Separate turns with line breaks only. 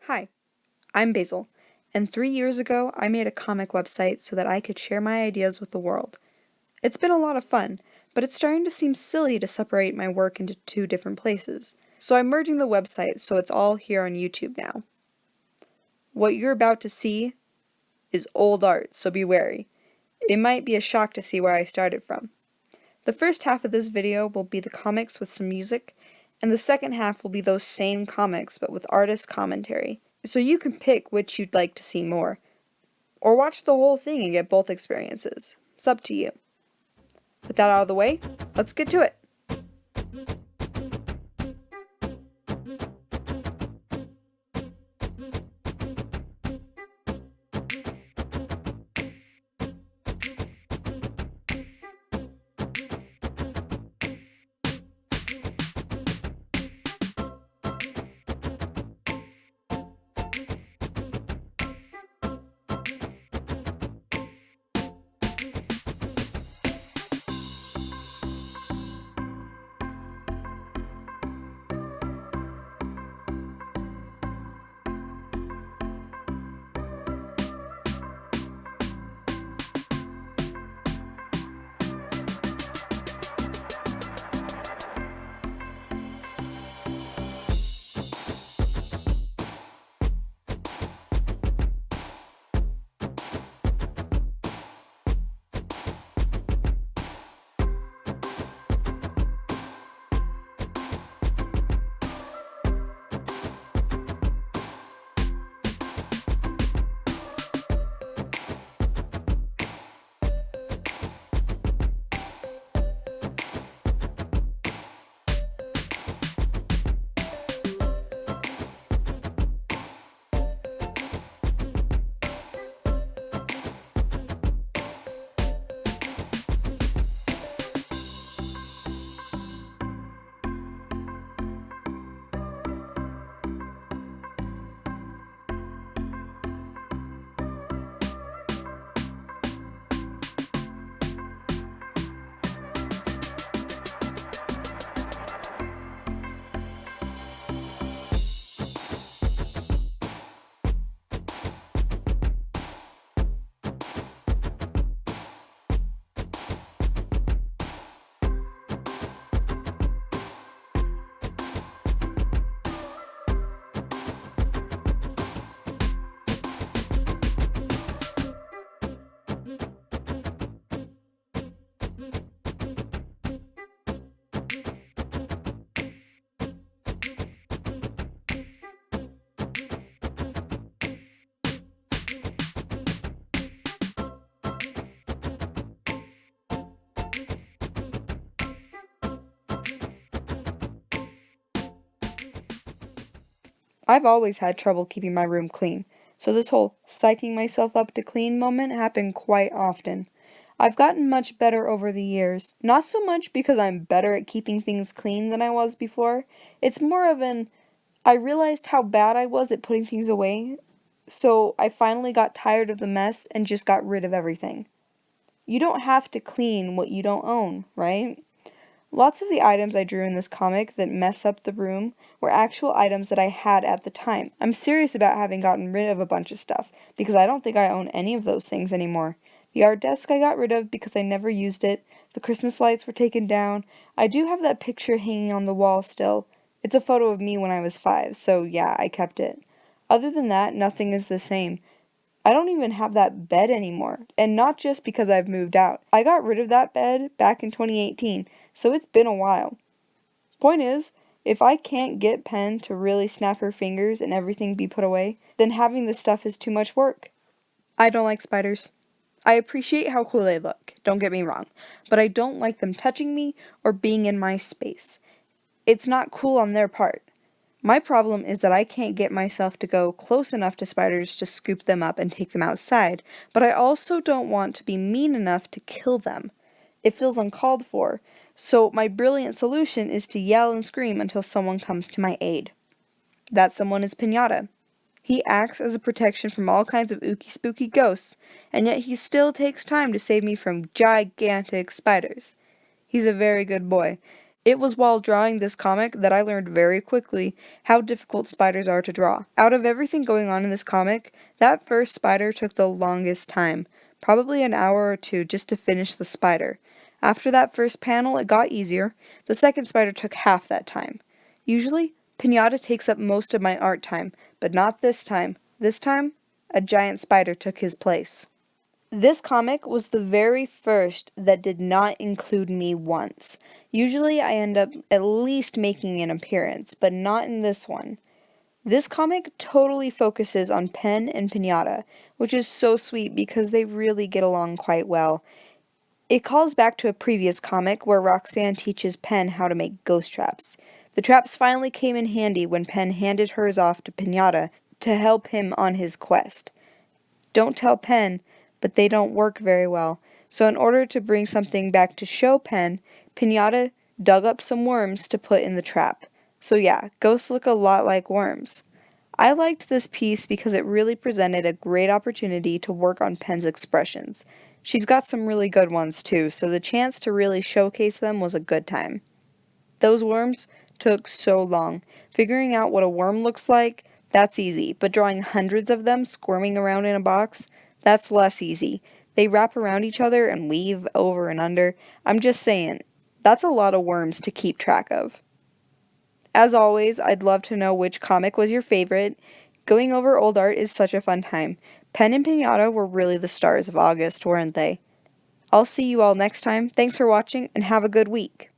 Hi, I'm Basil, and 3 years ago I made a comic website so that I could share my ideas with the world. It's been a lot of fun, but it's starting to seem silly to separate my work into two different places, so I'm merging the website so it's all here on YouTube now. What you're about to see is old art, so be wary. It might be a shock to see where I started from. The first half of this video will be the comics with some music, and the second half will be those same comics but with artist commentary, so you can pick which you'd like to see more. Or watch the whole thing and get both experiences. It's up to you. With that out of the way, let's get to it. I've always had trouble keeping my room clean, so this whole psyching myself up to clean moment happened quite often. I've gotten much better over the years, not so much because I'm better at keeping things clean than I was before. It's more of an I realized how bad I was at putting things away, so I finally got tired of the mess and just got rid of everything. You don't have to clean what you don't own, right? Lots of the items I drew in this comic that mess up the room were actual items that I had at the time. I'm serious about having gotten rid of a bunch of stuff, because I don't think I own any of those things anymore. The art desk I got rid of because I never used it. The Christmas lights were taken down. I do have that picture hanging on the wall still. It's a photo of me when I was 5, so yeah, I kept it. Other than that, nothing is the same. I don't even have that bed anymore, and not just because I've moved out. I got rid of that bed back in 2018, so it's been a while. Point is, if I can't get Pen to really snap her fingers and everything be put away, then having this stuff is too much work. I don't like spiders. I appreciate how cool they look, don't get me wrong, but I don't like them touching me or being in my space. It's not cool on their part. My problem is that I can't get myself to go close enough to spiders to scoop them up and take them outside, but I also don't want to be mean enough to kill them. It feels uncalled for, so my brilliant solution is to yell and scream until someone comes to my aid. That someone is Pinata. He acts as a protection from all kinds of ooky spooky ghosts, and yet he still takes time to save me from gigantic spiders. He's a very good boy, It was while drawing this comic that I learned very quickly how difficult spiders are to draw. Out of everything going on in this comic, that first spider took the longest time, probably an hour or two just to finish the spider. After that first panel, it got easier. The second spider took half that time. Usually, Pinata takes up most of my art time, but not this time. This time, a giant spider took his place. This comic was the very first that did not include me once. Usually I end up at least making an appearance, but not in this one. This comic totally focuses on Pen and Pinata, which is so sweet because they really get along quite well. It calls back to a previous comic where Roxanne teaches Pen how to make ghost traps. The traps finally came in handy when Pen handed hers off to Pinata to help him on his quest. Don't tell Pen, but they don't work very well. So in order to bring something back to show Pen, Pinata dug up some worms to put in the trap. So yeah, ghosts look a lot like worms. I liked this piece because it really presented a great opportunity to work on Pen's expressions. She's got some really good ones too, so the chance to really showcase them was a good time. Those worms took so long. Figuring out what a worm looks like, that's easy, but drawing hundreds of them squirming around in a box, that's less easy. They wrap around each other and weave over and under. I'm just saying, that's a lot of worms to keep track of. As always, I'd love to know which comic was your favorite. Going over old art is such a fun time. Pen and Pinata were really the stars of August, weren't they? I'll see you all next time. Thanks for watching and have a good week.